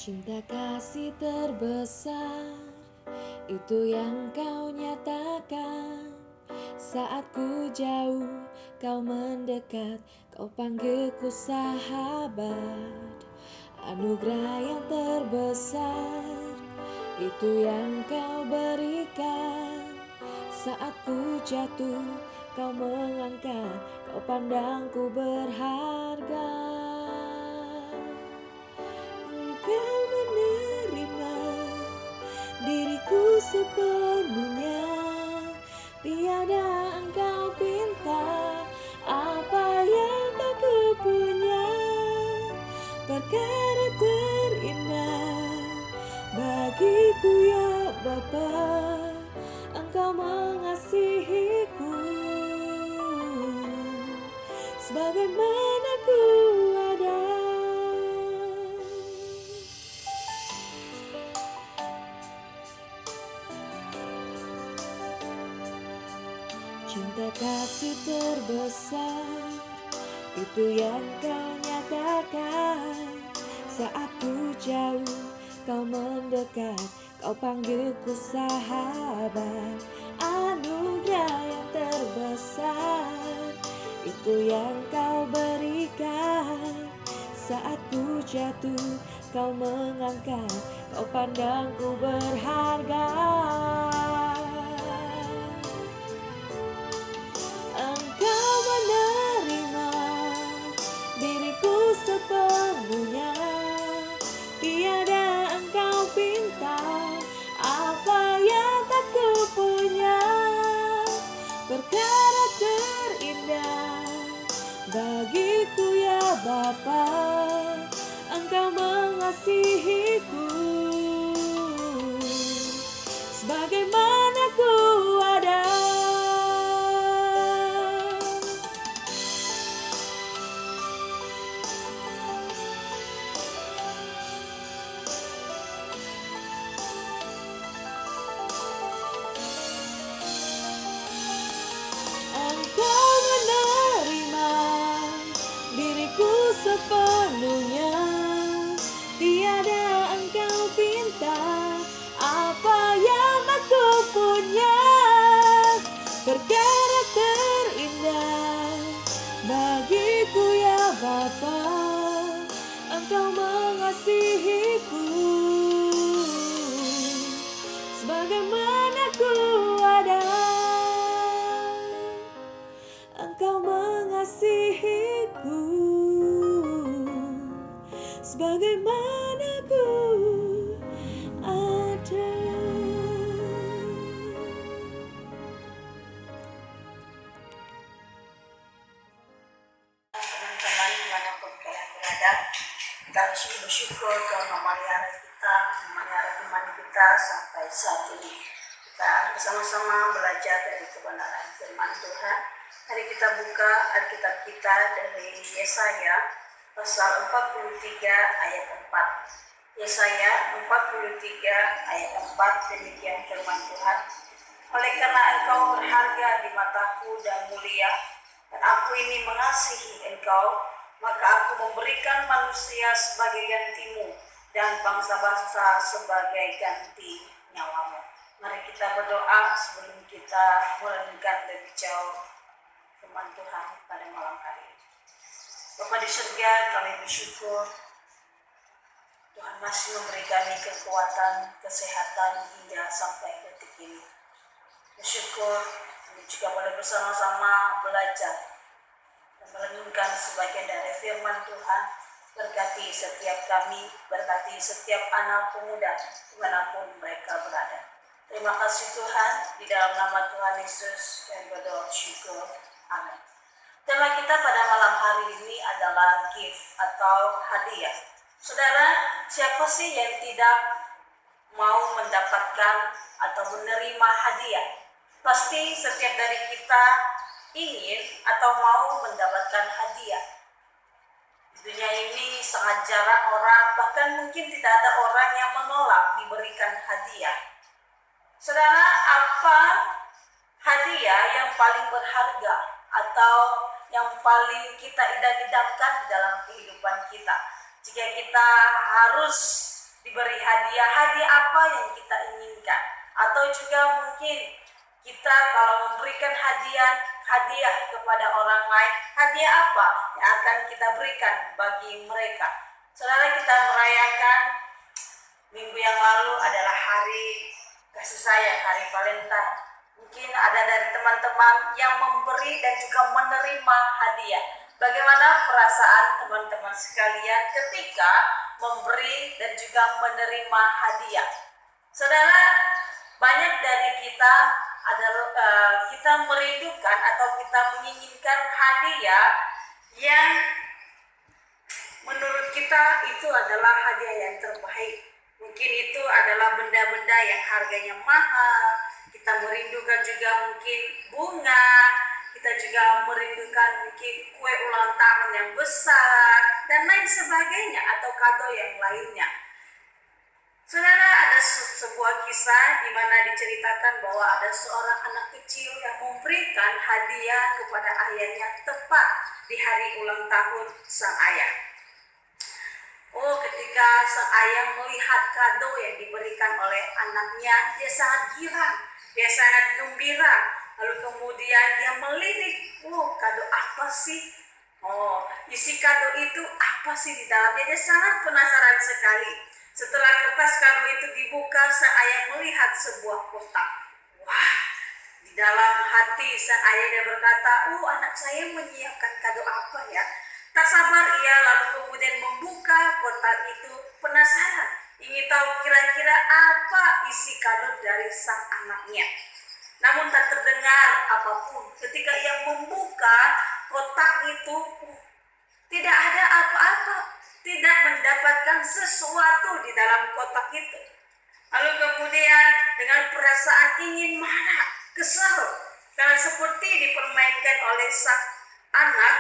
Cinta kasih terbesar itu yang kau nyatakan. Saat ku jauh, kau mendekat, kau panggilku sahabat. Anugerah yang terbesar itu yang kau berikan. Saat ku jatuh, kau mengangkat, kau pandangku berharga. Engkau menerima diriku sepenuhnya, tiada engkau pinta apa yang tak kupunya. Perkara terindah bagiku ya Bapa, engkau mengasihiku sebagaimana ku ada. Cinta kasih terbesar itu yang kau nyatakan. Saat ku jauh, kau mendekat, kau panggilku sahabat. Anugerah yang terbesar itu yang kau berikan. Saat ku jatuh, kau mengangkat, kau pandangku berharga. Engkau menerima diriku sepenuhnya, tiada engkau pinta apa yang tak kupunya. Perkara terindah bagiku ya Bapa, engkau mengasihiku sebagaimana ku ada. Engkau menerima diriku sepenuhnya, tiada engkau pinta apa yang aku punya. Perkara terindah bagiku ya Bapa, engkau mengasihiku sebagaimana ku ada. Engkau mengasihiku sebagaimana ku ada. Teman-teman dimanapun kalian berada, kita harus bersyukur Tuhan memelihara kita, memelihara iman kita sampai saat ini. Kita bersama-sama belajar dari kebenaran firman Tuhan. Mari kita buka Alkitab kita dari Yesaya pasal 43 ayat 4. Yesaya 43 ayat 4, demikian firman Tuhan. Oleh karena engkau berharga di mataku dan mulia, dan aku ini mengasihi engkau, maka aku memberikan manusia sebagai gantimu dan bangsa-bangsa sebagai ganti nyawamu. Mari kita berdoa sebelum kita merenungkan lebih jauh firman Tuhan pada malam hari ini. Bapa di surga, kami bersyukur Tuhan masih memberi kami kekuatan, kesehatan hingga sampai detik ini. Bersyukur kami juga boleh bersama-sama belajar dan merenungkan sebagian dari firman Tuhan. Berkati setiap kami, berkati setiap anak pemuda dimanapun mereka berada. Terima kasih Tuhan, di dalam nama Tuhan Yesus kami berdoa syukur. Amin. Tema kita pada malam hari ini adalah gift atau hadiah. Saudara, siapa sih yang tidak mau mendapatkan atau menerima hadiah? Pasti setiap dari kita ingin atau mau mendapatkan hadiah. Di dunia ini sangat jarang orang, bahkan mungkin tidak ada orang yang menolak diberikan hadiah. Saudara, apa hadiah yang paling berharga atau yang paling kita idam-idamkan dalam kehidupan kita? Jika kita harus diberi hadiah, hadiah apa yang kita inginkan. Atau juga mungkin kita kalau memberikan hadiah kepada orang lain, hadiah apa yang akan kita berikan bagi mereka. Saudara, kita merayakan minggu yang lalu adalah hari kasih sayang, hari Valentine. Mungkin ada dari teman-teman yang memberi dan juga menerima hadiah. Bagaimana perasaan teman-teman sekalian ketika memberi dan juga menerima hadiah? Saudara, banyak dari kita adalah kita merindukan atau kita menginginkan hadiah yang menurut kita itu adalah hadiah yang terbaik. Mungkin itu adalah benda-benda yang harganya mahal. Kita merindukan juga mungkin bunga. Kita juga merindukan mungkin kue ulang tahun yang besar dan lain sebagainya, atau kado yang lainnya. Saudara, ada sebuah kisah di mana diceritakan bahwa ada seorang anak kecil yang memberikan hadiah kepada ayahnya tepat di hari ulang tahun sang ayah. Ketika sang ayah melihat kado yang diberikan oleh anaknya, dia sangat girang, dia sangat gembira. Lalu kemudian dia melirik, kado apa sih? Isi kado itu apa sih di dalamnya? Dia sangat penasaran sekali. Setelah kertas kado itu dibuka, sang ayah melihat sebuah kotak. Wah, di dalam hati sang ayah dia berkata, anak saya menyiapkan kado apa ya? Tak sabar ia lalu kemudian membuka kotak itu, penasaran, ingin tahu kira-kira apa isi kado dari sang anaknya. Namun tak terdengar apapun. Ketika ia membuka kotak itu, tidak ada apa-apa. Tidak mendapatkan sesuatu di dalam kotak itu. Lalu kemudian dengan perasaan ingin marah, kesal, karena seperti dipermainkan oleh sang anak.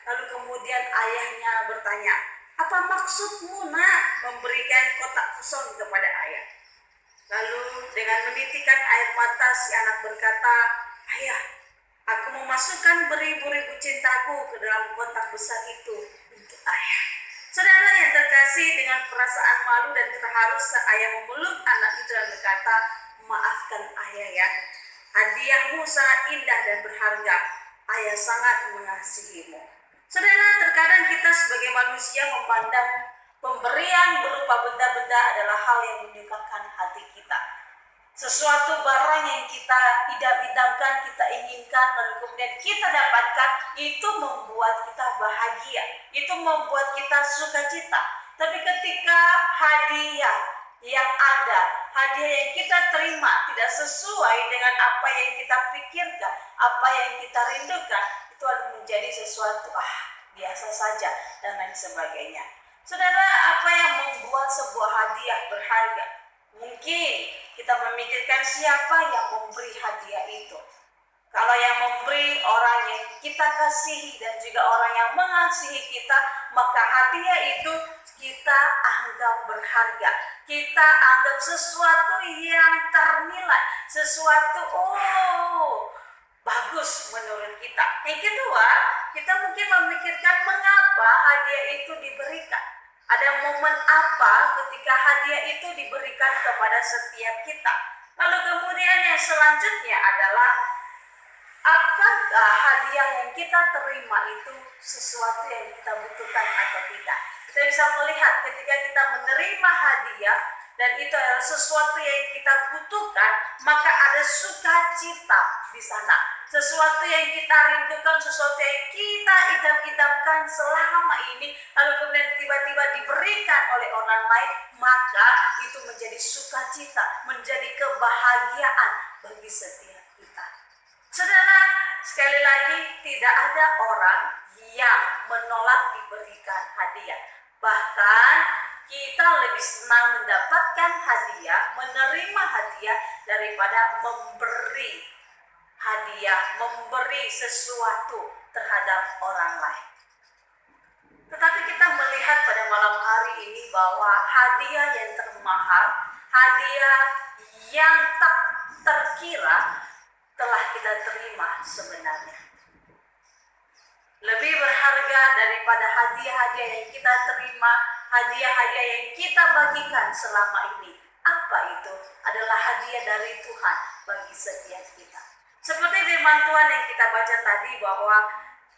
Lalu kemudian ayahnya bertanya, apa maksudmu nak memberikan kotak kosong kepada ayah? Lalu dengan menitikkan air mata si anak berkata, ayah, aku memasukkan beribu-ribu cintaku ke dalam kotak besar itu untuk ayah. Saudara yang terkasih, dengan perasaan malu dan terharu sang ayah memeluk anak itu dan berkata, maafkan ayah ya, hadiahmu sangat indah dan berharga, ayah sangat mengasihimu. Saudara, terkadang kita sebagai manusia memandang pemberian berupa benda-benda adalah hal yang menyukakan hati kita. Sesuatu barang yang kita idam-idamkan, kita inginkan, lalu kemudian kita dapatkan, itu membuat kita bahagia, itu membuat kita sukacita. Tapi ketika hadiah yang ada, hadiah yang kita terima tidak sesuai dengan apa yang kita pikirkan, apa yang kita rindukan, itu akan menjadi sesuatu biasa saja dan lain sebagainya. Saudara, apa yang membuat sebuah hadiah berharga? Mungkin kita memikirkan siapa yang memberi hadiah itu. Kalau yang memberi orang yang kita kasihi dan juga orang yang mengasihi kita, maka hadiah itu kita anggap berharga. Kita anggap sesuatu yang ternilai, sesuatu bagus menurut kita. Yang kedua, kita mungkin memikirkan mengapa hadiah itu diberikan. Ada momen apa ketika hadiah itu diberikan kepada setiap kita. Lalu kemudian yang selanjutnya adalah, apakah hadiah yang kita terima itu sesuatu yang kita butuhkan atau tidak. Kita bisa melihat ketika kita menerima hadiah dan itu adalah sesuatu yang kita butuhkan, maka ada sukacita di sana. Sesuatu yang kita rindukan, sesuatu yang kita idam-idamkan selama ini, lalu kemudian tiba-tiba diberikan oleh orang lain, maka itu menjadi sukacita, menjadi kebahagiaan bagi setiap kita. Saudara, sekali lagi, tidak ada orang yang menolak diberikan hadiah. Bahkan kita lebih senang mendapatkan hadiah, menerima hadiah daripada memberi hadiah, memberi sesuatu terhadap orang lain. Tetapi kita melihat pada malam hari ini bahwa hadiah yang termahal, hadiah yang tak terkira telah kita terima sebenarnya. Lebih berharga daripada hadiah-hadiah yang kita terima hadiah-hadiah yang kita bagikan selama ini. Apa itu? Adalah hadiah dari Tuhan bagi setiap kita. Seperti firman Tuhan yang kita baca tadi bahwa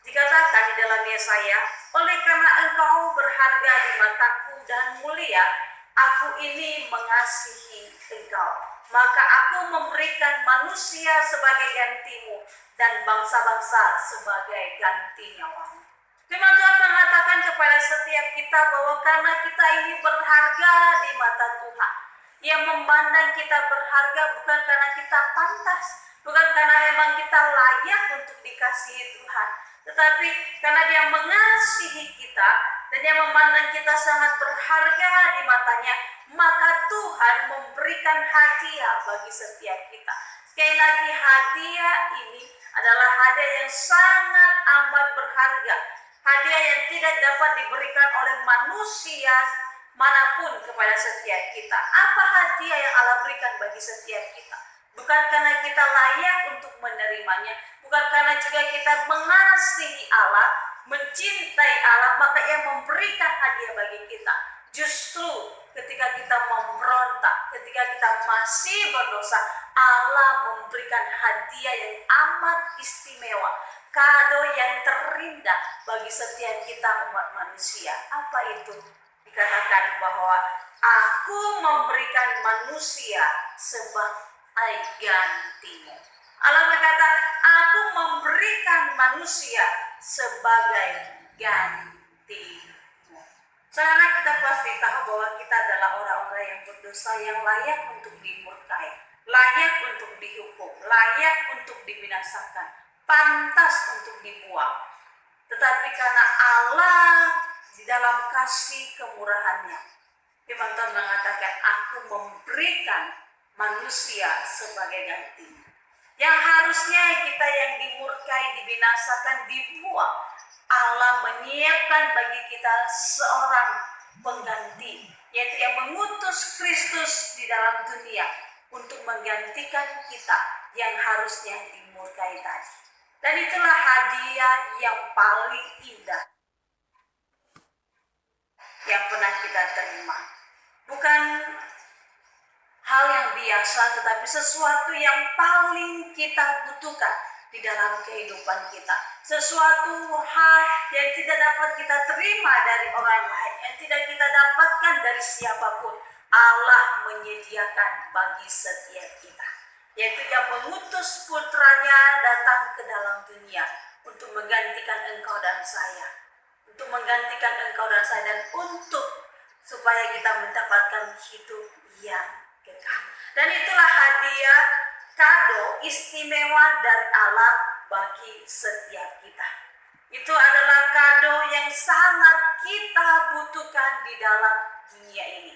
dikatakan di dalam Yesaya, oleh karena engkau berharga di mataku dan mulia, aku ini mengasihi engkau. Maka aku memberikan manusia sebagai gantimu dan bangsa-bangsa sebagai ganti nyawamu. Firman Tuhan mengatakan kepada setiap kita bahwa karena kita ini berharga di mata Tuhan, yang memandang kita berharga bukan karena kita pantas, bukan karena memang kita layak untuk dikasihi Tuhan, tetapi karena Dia mengasihi kita dan Dia memandang kita sangat berharga di matanya, maka Tuhan memberikan hadiah bagi setiap kita. Sekali lagi, hadiah ini adalah hadiah yang sangat amat berharga, hadiah yang tidak dapat diberikan oleh manusia manapun kepada setiap kita. Apa hadiah yang Allah berikan bagi setiap kita? Bukan karena kita layak untuk menerimanya, bukan karena juga kita mengasihi Allah, mencintai Allah, maka Ia memberikan hadiah bagi kita. Justru ketika kita memberontak, ketika kita masih berdosa, Allah memberikan hadiah yang amat istimewa, kado yang terindah bagi setiap kita umat manusia. Apa itu? Dikatakan bahwa aku memberikan manusia sebagai gantimu. Allah berkata, aku memberikan manusia sebagai gantimu. Saudara, kita pasti tahu bahwa kita adalah orang-orang yang berdosa, yang layak untuk dimurkai, layak untuk dihukum, layak untuk dibinasakan, pantas untuk dibuang. Tetapi karena Allah di dalam kasih kemurahannya, firman Tuhan mengatakan, aku memberikan manusia sebagai ganti. Yang harusnya kita yang dimurkai, dibinasakan, dibuang, Allah menyiapkan bagi kita seorang pengganti, yaitu yang mengutus Kristus di dalam dunia untuk menggantikan kita yang harusnya dimurkai tadi. Dan itulah hadiah yang paling indah yang pernah kita terima. Bukan hal yang biasa, tetapi sesuatu yang paling kita butuhkan di dalam kehidupan kita. Sesuatu hal yang tidak dapat kita terima dari orang lain, yang tidak kita dapatkan dari siapapun. Allah menyediakan bagi setiap kita, yaitu yang mengutus putranya datang ke dalam dunia untuk menggantikan engkau dan saya, untuk menggantikan engkau dan saya, dan untuk supaya kita mendapatkan hidup yang kekal. Dan itulah hadiah, kado istimewa dari Allah bagi setiap kita. Itu adalah kado yang sangat kita butuhkan di dalam dunia ini,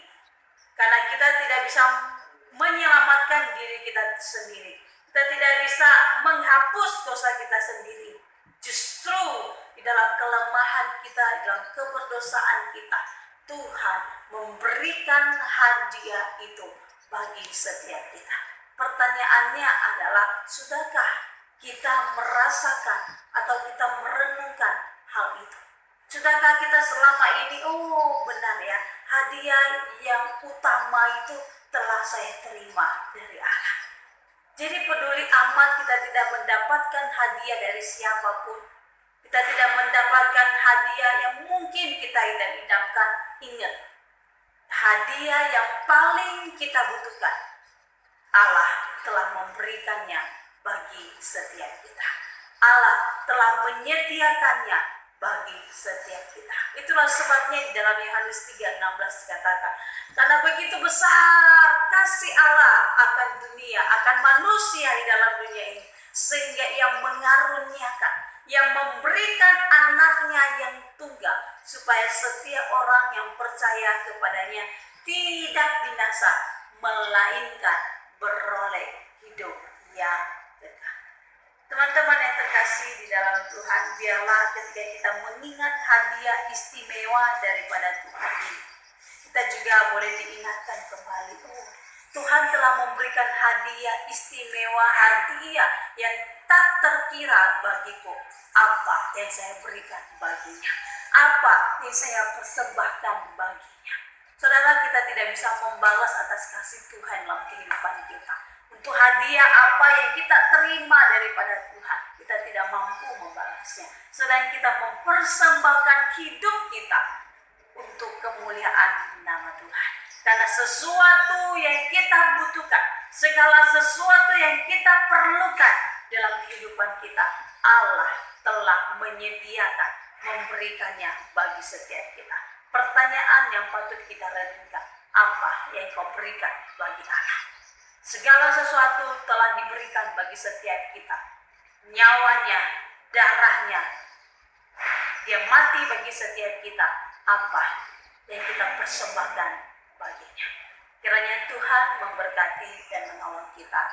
karena kita tidak bisa menyelamatkan diri kita sendiri. Kita tidak bisa menghapus dosa kita sendiri. Justru di dalam kelemahan kita, di dalam keberdosaan kita, Tuhan memberikan hadiah itu bagi setiap kita. Pertanyaannya adalah, sudahkah kita merasakan atau kita merenungkan hal itu? Sudahkah kita selama ini, benar ya, hadiah yang utama itu telah saya terima dari Allah. Jadi peduli amat kita tidak mendapatkan hadiah dari siapapun. Kita tidak mendapatkan hadiah yang mungkin kita idam-idamkan. Ingat, hadiah yang paling kita butuhkan, Allah telah memberikannya bagi setiap kita. Allah telah menyediakannya bagi setiap kita. Itulah sebabnya di dalam Yohanes 3:16 dikatakan, karena begitu besar kasih Allah akan dunia, akan manusia di dalam dunia ini, sehingga Ia mengaruniakan, yang memberikan anaknya yang tunggal, supaya setiap orang yang percaya kepadanya tidak binasa, melainkan beroleh hidup yang kekal. Teman-teman yang terkasih di dalam Tuhan, biarlah ketika kita mengingat hadiah istimewa daripada Tuhan ini, kita juga boleh diingatkan kembali, Tuhan telah memberikan hadiah istimewa, hadiah yang tak terkira bagiku. Apa yang saya berikan baginya? apa yang saya persembahkan baginya. Saudara, kita tidak bisa membalas atas kasih Tuhan dalam kehidupan kita. Untuk hadiah apa yang kita terima daripada Tuhan, kita tidak mampu membalasnya. Sedang kita mempersembahkan hidup kita untuk kemuliaan nama Tuhan. Karena sesuatu yang kita butuhkan, segala sesuatu yang kita perlukan dalam kehidupan kita, Allah telah menyediakan, memberikannya bagi setiap kita. Pertanyaan yang patut kita renungkan, apa yang kau berikan bagi Allah? Segala sesuatu telah diberikan bagi setiap kita. Nyawanya, darahnya, dia mati bagi setiap kita. Apa yang kita persembahkan baginya? Kiranya Tuhan memberkati dan menolong kita.